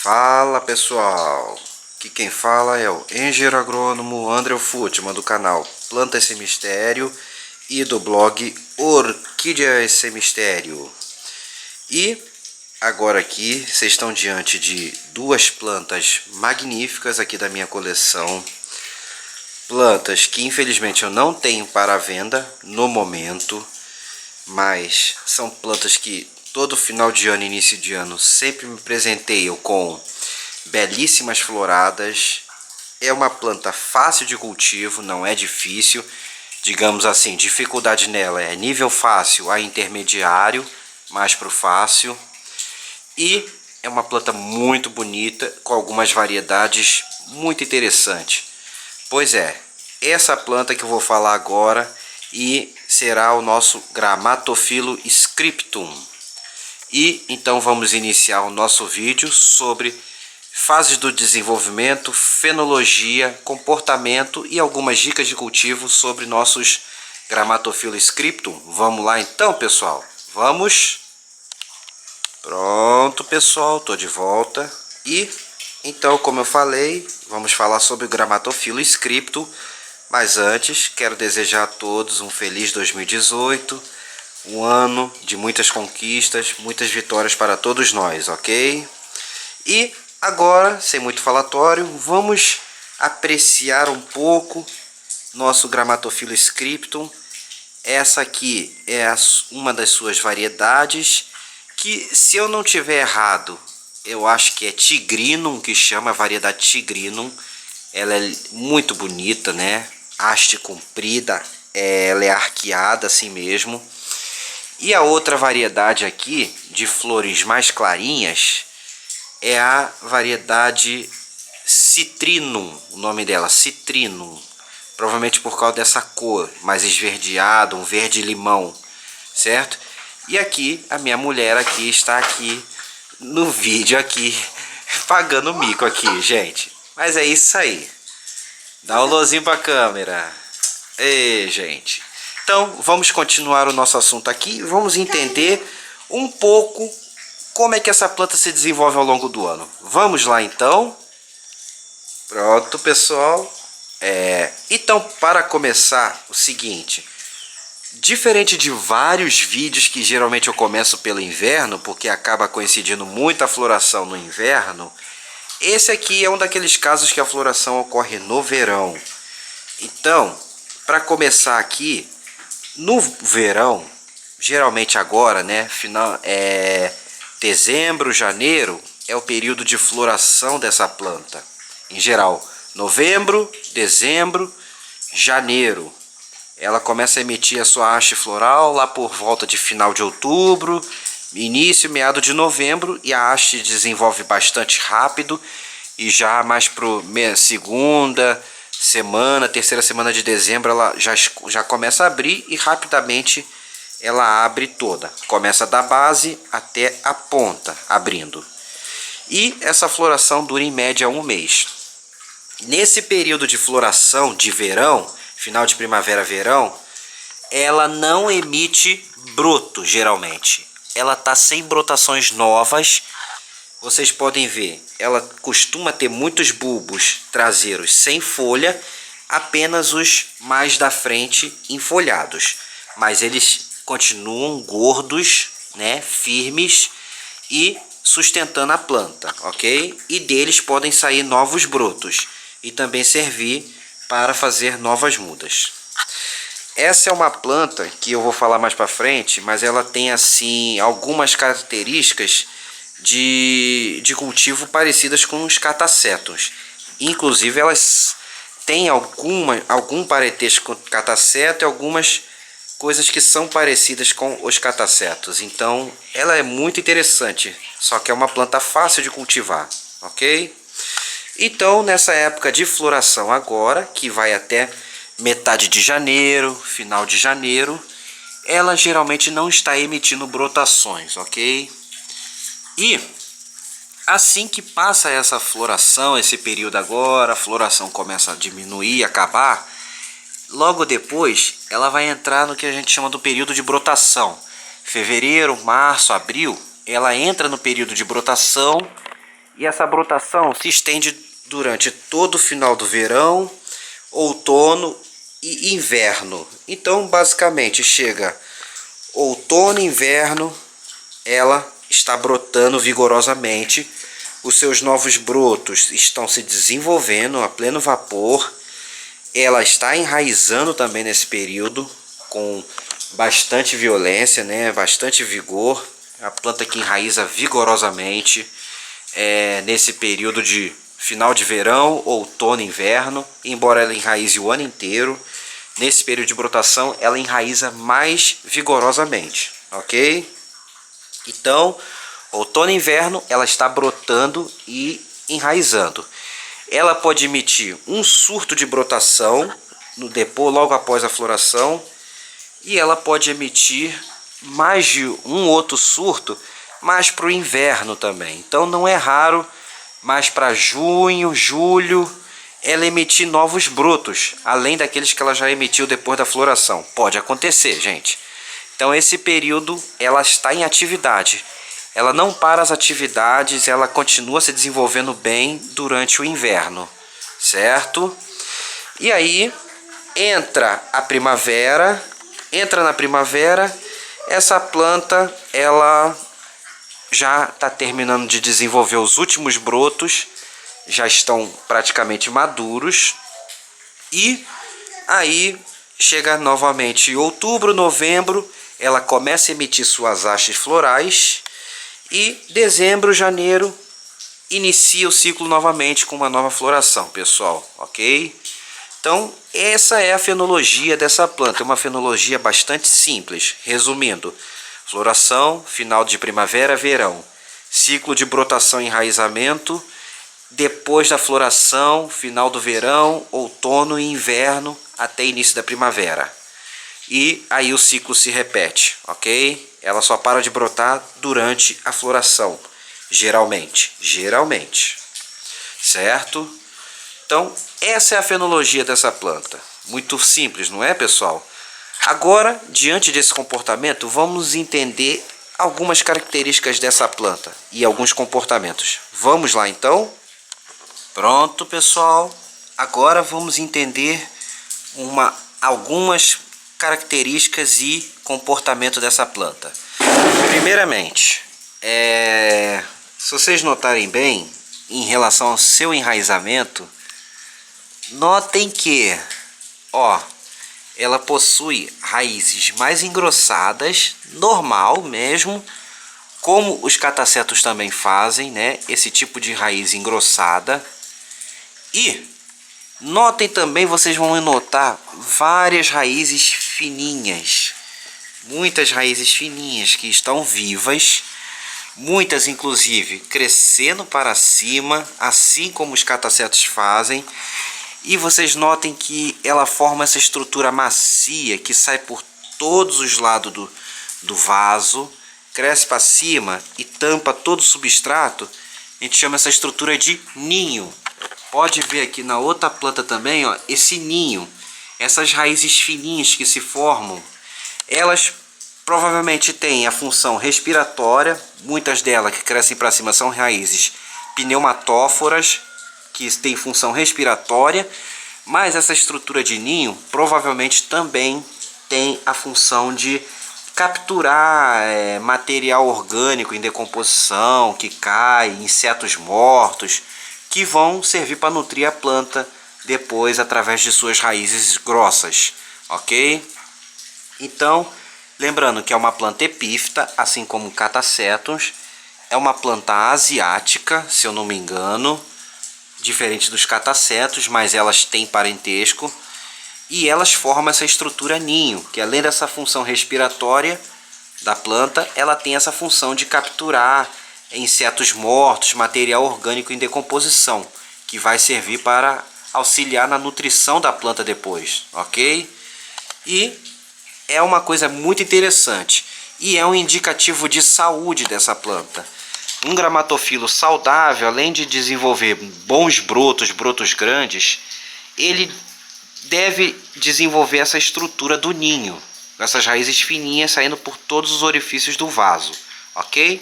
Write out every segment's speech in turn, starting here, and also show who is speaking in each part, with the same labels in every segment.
Speaker 1: Fala pessoal, aqui quem fala é o engenheiro agrônomo André Futman do canal Plantas Sem Mistério e do blog Orquídeas Sem Mistério. E agora aqui vocês estão diante de duas plantas magníficas aqui da minha coleção. Plantas que infelizmente eu não tenho para venda no momento, mas são plantas que todo final de ano e início de ano sempre me presenteio com belíssimas floradas. É uma planta fácil de cultivo, não é difícil. Digamos assim, dificuldade nela é nível fácil a intermediário, mais para o fácil. E é uma planta muito bonita, com algumas variedades muito interessantes. Pois é, essa planta que eu vou falar agora e será o nosso Grammatophyllum scriptum. E então vamos iniciar o nosso vídeo sobre fases do desenvolvimento, fenologia, comportamento e algumas dicas de cultivo sobre nossos Grammatophyllum scriptum. Vamos lá então, pessoal? Vamos! Pronto, pessoal, tô de volta. E então, como eu falei, vamos falar sobre o Grammatophyllum scriptum. Mas antes, quero desejar a todos um feliz 2018. Um ano de muitas conquistas, muitas vitórias para todos nós, ok? E agora, sem muito falatório, vamos apreciar um pouco nosso Grammatophyllum scriptum. Essa aqui é uma das suas variedades, que se eu não tiver errado, eu acho que é Tigrinum, que chama a variedade Tigrinum. Ela é muito bonita, né? Haste comprida, ela é arqueada assim mesmo. E a outra variedade aqui, de flores mais clarinhas, é a variedade Citrinum, o nome dela, Citrinum. Provavelmente por causa dessa cor, mais esverdeado, um verde-limão, certo? E aqui, a minha mulher aqui está aqui no vídeo aqui, pagando mico aqui, gente. Mas é isso aí. Dá um alôzinho para a câmera. Ei, gente. Então, vamos continuar o nosso assunto aqui e vamos entender um pouco como é que essa planta se desenvolve ao longo do ano. Vamos lá, então. Pronto, pessoal. Então, para começar, o seguinte. Diferente de vários vídeos que geralmente eu começo pelo inverno, porque acaba coincidindo muito a floração no inverno, esse aqui é um daqueles casos que a floração ocorre no verão. Então, para começar aqui, no verão, geralmente agora, né, dezembro, janeiro, é o período de floração dessa planta. Em geral, novembro, dezembro, janeiro. Ela começa a emitir a sua haste floral lá por volta de final de outubro, início, meado de novembro, e a haste desenvolve bastante rápido, e já mais para a segunda semana, terceira semana de dezembro, ela já começa a abrir e rapidamente ela abre toda. Começa da base até a ponta, abrindo. E essa floração dura em média um mês. Nesse período de floração de verão, final de primavera, verão, ela não emite broto, geralmente. Ela está sem brotações novas. Vocês podem ver, ela costuma ter muitos bulbos traseiros sem folha, apenas os mais da frente enfolhados. Mas eles continuam gordos, né, firmes e sustentando a planta, ok? E deles podem sair novos brotos e também servir para fazer novas mudas. Essa é uma planta que eu vou falar mais para frente, mas ela tem assim algumas características de cultivo parecidas com os catacetos. Inclusive elas têm algum parentesco com cataceto e algumas coisas que são parecidas com os catacetos. Então ela é muito interessante, só que é uma planta fácil de cultivar, ok? Então nessa época de floração agora, que vai até metade de janeiro, final de janeiro, ela geralmente não está emitindo brotações, ok? E assim que passa essa floração, esse período agora, a floração começa a diminuir, acabar, logo depois ela vai entrar no que a gente chama do período de brotação. Fevereiro, março, abril, ela entra no período de brotação E essa brotação se estende durante todo o final do verão, outono e inverno. Então, basicamente, chega outono e inverno, ela está brotando vigorosamente. Os seus novos brotos estão se desenvolvendo a pleno vapor. Ela está enraizando também nesse período com bastante violência, né? Bastante vigor. A planta que enraiza vigorosamente nesse período de final de verão, outono e inverno. Embora ela enraize o ano inteiro, nesse período de brotação ela enraiza mais vigorosamente, ok? Então, outono e inverno ela está brotando e enraizando. Ela pode emitir um surto de brotação no depô logo após a floração, e ela pode emitir mais de um outro surto mais para o inverno também. Então não é raro, mais para junho, julho, ela emitir novos brotos, além daqueles que ela já emitiu depois da floração. Pode acontecer, gente. Então esse período ela está em atividade. Ela não para as atividades, ela continua se desenvolvendo bem durante o inverno, certo? E aí entra a primavera, na primavera, essa planta ela já está terminando de desenvolver os últimos brotos, já estão praticamente maduros, e aí chega novamente outubro, novembro, ela começa a emitir suas hastes florais, e dezembro, janeiro, inicia o ciclo novamente com uma nova floração, pessoal, ok? Então, essa é a fenologia dessa planta, é uma fenologia bastante simples. Resumindo, floração, final de primavera, verão, ciclo de brotação e enraizamento, depois da floração, final do verão, outono e inverno, até início da primavera. E aí o ciclo se repete, ok? Ela só para de brotar durante a floração, geralmente, certo? Então, essa é a fenologia dessa planta. Muito simples, não é, pessoal? Agora, diante desse comportamento, vamos entender algumas características dessa planta e alguns comportamentos. Vamos lá, então? Pronto, pessoal. Agora vamos entender algumas características e comportamento dessa planta. Primeiramente, se vocês notarem bem, em relação ao seu enraizamento, notem que, ela possui raízes mais engrossadas, normal mesmo, como os catacetos também fazem, né? Esse tipo de raiz engrossada. E notem também, vocês vão notar várias raízes fininhas, muitas raízes fininhas que estão vivas, muitas inclusive crescendo para cima, assim como os catacetos fazem. E vocês notem que ela forma essa estrutura macia que sai por todos os lados do vaso, cresce para cima e tampa todo o substrato. A gente chama essa estrutura de ninho. Pode ver aqui na outra planta também, esse ninho, essas raízes fininhas que se formam, elas provavelmente têm a função respiratória. Muitas delas que crescem para cima são raízes pneumatóforas, que têm função respiratória, mas essa estrutura de ninho provavelmente também tem a função de capturar material orgânico em decomposição que cai, insetos mortos, que vão servir para nutrir a planta depois através de suas raízes grossas, ok? Então, lembrando que é uma planta epífita, assim como catacetos, é uma planta asiática, se eu não me engano, diferente dos catacetos, mas elas têm parentesco, e elas formam essa estrutura ninho, que além dessa função respiratória da planta, ela tem essa função de capturar insetos mortos, material orgânico em decomposição, que vai servir para auxiliar na nutrição da planta depois, ok? E é uma coisa muito interessante e é um indicativo de saúde dessa planta. Um gramatofilo saudável, além de desenvolver bons brotos grandes, ele deve desenvolver essa estrutura do ninho, essas raízes fininhas saindo por todos os orifícios do vaso, ok?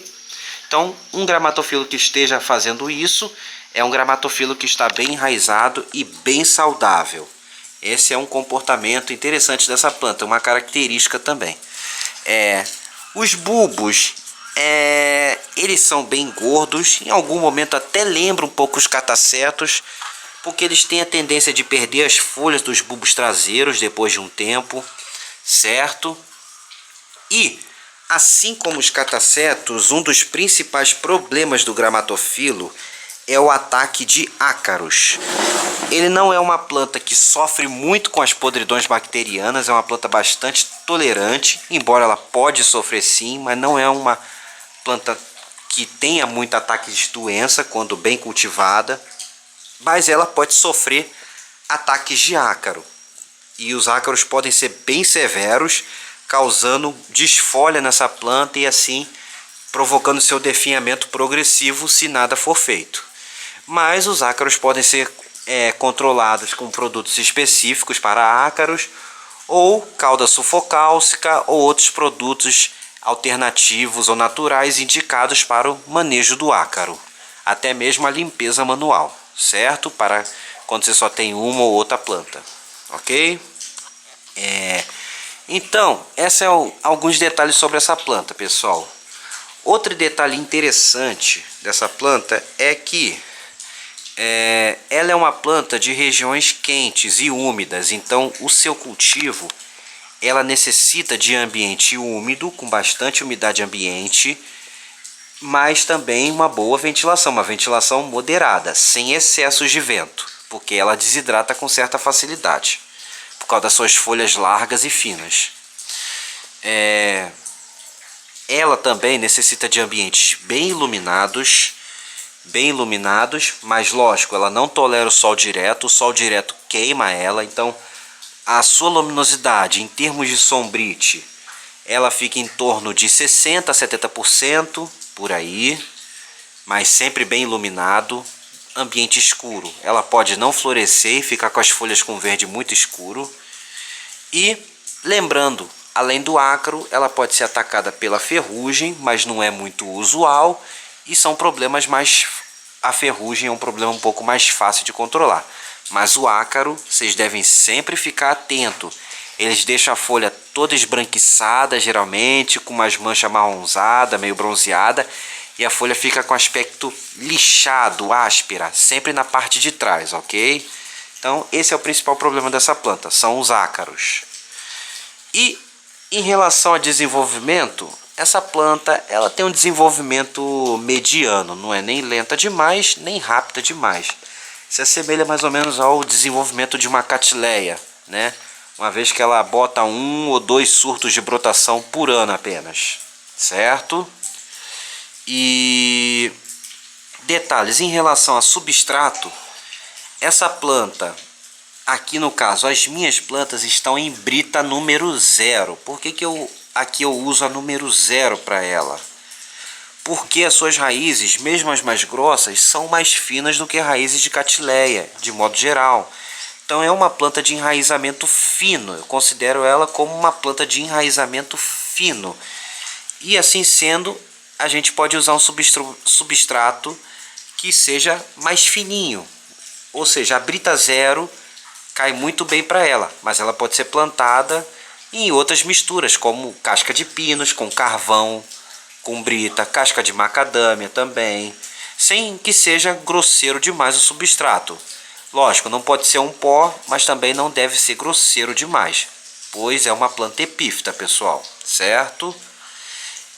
Speaker 1: Então, um gramatofilo que esteja fazendo isso é um gramatofilo que está bem enraizado e bem saudável. Esse é um comportamento interessante dessa planta, uma característica também. Os bulbos, eles são bem gordos, em algum momento até lembram um pouco os catacetos, porque eles têm a tendência de perder as folhas dos bulbos traseiros depois de um tempo, certo? E, assim como os catacetos, um dos principais problemas do gramatofilo é o ataque de ácaros. Ele não é uma planta que sofre muito com as podridões bacterianas, é uma planta bastante tolerante, embora ela pode sofrer sim, mas não é uma planta que tenha muito ataque de doença quando bem cultivada, mas ela pode sofrer ataques de ácaro. E os ácaros podem ser bem severos, causando desfolha nessa planta e assim provocando seu definhamento progressivo se nada for feito. Mas os ácaros podem ser controlados com produtos específicos para ácaros, ou calda sulfocálcica, ou outros produtos alternativos ou naturais indicados para o manejo do ácaro. Até mesmo a limpeza manual, certo? Para quando você só tem uma ou outra planta, ok? Então, esses são alguns detalhes sobre essa planta, pessoal. Outro detalhe interessante dessa planta é que ela é uma planta de regiões quentes e úmidas, então o seu cultivo ela necessita de ambiente úmido, com bastante umidade ambiente, mas também uma boa ventilação, uma ventilação moderada, sem excessos de vento, porque ela desidrata com certa facilidade, por causa das suas folhas largas e finas. Ela também necessita de ambientes bem iluminados, mas lógico, ela não tolera o sol direto queima ela, então a sua luminosidade em termos de sombrite, ela fica em torno de 60% a 70% por aí, mas sempre bem iluminado. Ambiente escuro, ela pode não florescer e ficar com as folhas com verde muito escuro. E lembrando, além do ácaro, ela pode ser atacada pela ferrugem, mas não é muito usual. E são problemas mais... A ferrugem é um problema um pouco mais fácil de controlar. Mas o ácaro, vocês devem sempre ficar atento. Eles deixam a folha toda esbranquiçada, geralmente, com umas manchas marronzadas, meio bronzeada. E a folha fica com aspecto lixado, áspera, sempre na parte de trás, ok? Então, esse é o principal problema dessa planta, são os ácaros. E em relação a desenvolvimento, essa planta ela tem um desenvolvimento mediano, não é nem lenta demais, nem rápida demais. Se assemelha mais ou menos ao desenvolvimento de uma catileia, né? Uma vez que ela bota 1 ou 2 surtos de brotação por ano apenas, certo? E detalhes em relação a substrato, essa planta, aqui no caso, as minhas plantas estão em brita número 0. Por que aqui eu uso a número 0 para ela? Porque as suas raízes, mesmo as mais grossas, são mais finas do que raízes de catileia, de modo geral. Então é uma planta de enraizamento fino, eu considero ela como uma planta de enraizamento fino. E assim sendo, a gente pode usar um substrato que seja mais fininho. Ou seja, a brita 0 cai muito bem para ela, mas ela pode ser plantada em outras misturas, como casca de pinos com carvão, com brita, casca de macadâmia também, sem que seja grosseiro demais o substrato. Lógico, não pode ser um pó, mas também não deve ser grosseiro demais, pois é uma planta epífita, pessoal, certo?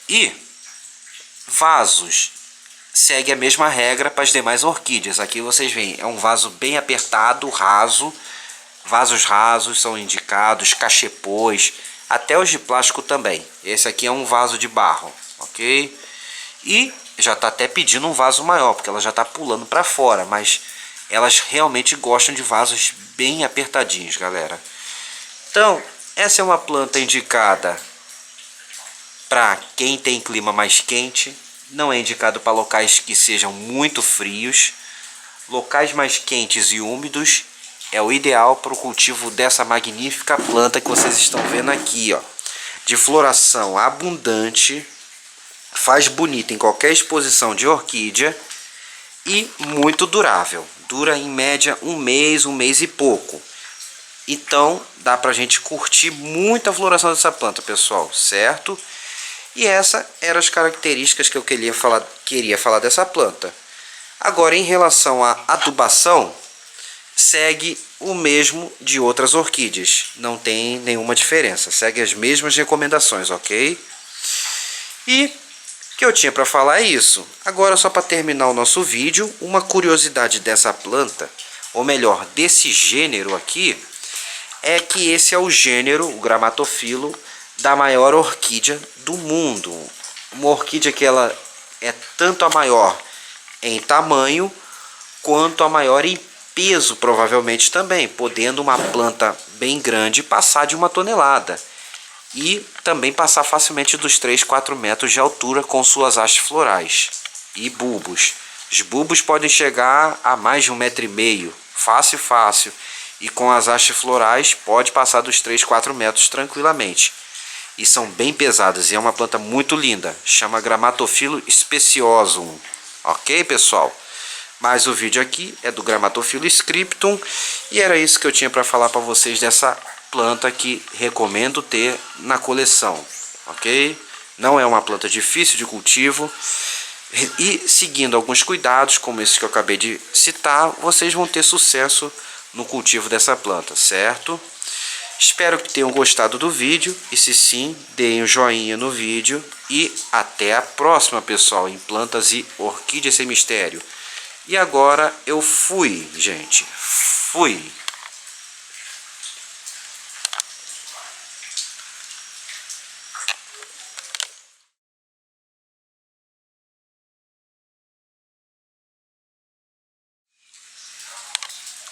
Speaker 1: E vasos, segue a mesma regra para as demais orquídeas. Aqui vocês veem, é um vaso bem apertado, raso. Vasos rasos são indicados, cachepôs, até os de plástico também. Esse aqui é um vaso de barro, ok? E já está até pedindo um vaso maior, porque ela já está pulando para fora, mas elas realmente gostam de vasos bem apertadinhos, galera. Então, essa é uma planta indicada para quem tem clima mais quente, não é indicado para locais que sejam muito frios. Locais mais quentes e úmidos é o ideal para o cultivo dessa magnífica planta que vocês estão vendo aqui, ó, de floração abundante, faz bonito em qualquer exposição de orquídea e muito durável. Dura em média um mês e pouco. Então dá pra gente curtir muita floração dessa planta, pessoal, certo? E essa eram as características que eu queria falar dessa planta. Agora, em relação à adubação, segue o mesmo de outras orquídeas. Não tem nenhuma diferença. Segue as mesmas recomendações, ok? E o que eu tinha para falar é isso. Agora, só para terminar o nosso vídeo, uma curiosidade dessa planta, ou melhor, desse gênero aqui, é que esse é o gênero, o Grammatophyllum, da maior orquídea do mundo. Uma orquídea que ela é tanto a maior em tamanho quanto a maior em peso, provavelmente também, podendo uma planta bem grande passar de 1 tonelada e também passar facilmente dos 3-4 metros de altura com suas hastes florais e bulbos. Os bulbos podem chegar a mais de 1,5 m, fácil, e com as hastes florais pode passar dos 3-4 metros tranquilamente. E são bem pesadas e é uma planta muito linda, chama Grammatophyllum speciosum. Ok, pessoal? Mas o vídeo aqui é do Grammatophyllum scriptum e era isso que eu tinha para falar para vocês dessa planta que recomendo ter na coleção, ok? Não é uma planta difícil de cultivo e seguindo alguns cuidados, como esses que eu acabei de citar, vocês vão ter sucesso no cultivo dessa planta, certo? Espero que tenham gostado do vídeo e se sim, deem um joinha no vídeo e até a próxima, pessoal, em plantas e orquídeas sem mistério. E agora eu fui, gente, fui.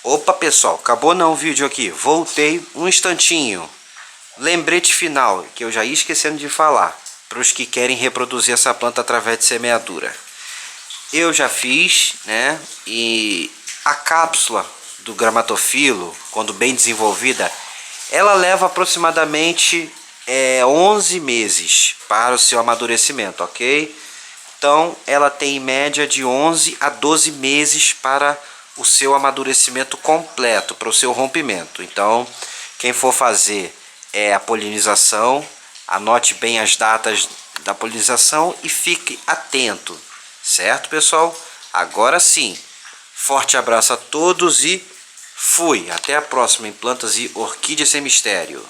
Speaker 1: Opa, pessoal, acabou não o vídeo aqui, voltei um instantinho. Lembrete final, que eu já ia esquecendo de falar, para os que querem reproduzir essa planta através de semeadura. Eu já fiz, né, e a cápsula do Grammatophyllum, quando bem desenvolvida, ela leva aproximadamente 11 meses para o seu amadurecimento, ok? Então, ela tem em média de 11 a 12 meses para o seu amadurecimento completo, para o seu rompimento. Então, quem for fazer a polinização, anote bem as datas da polinização e fique atento, certo, pessoal? Agora sim, forte abraço a todos e fui! Até a próxima em Plantas e Orquídeas Sem Mistério.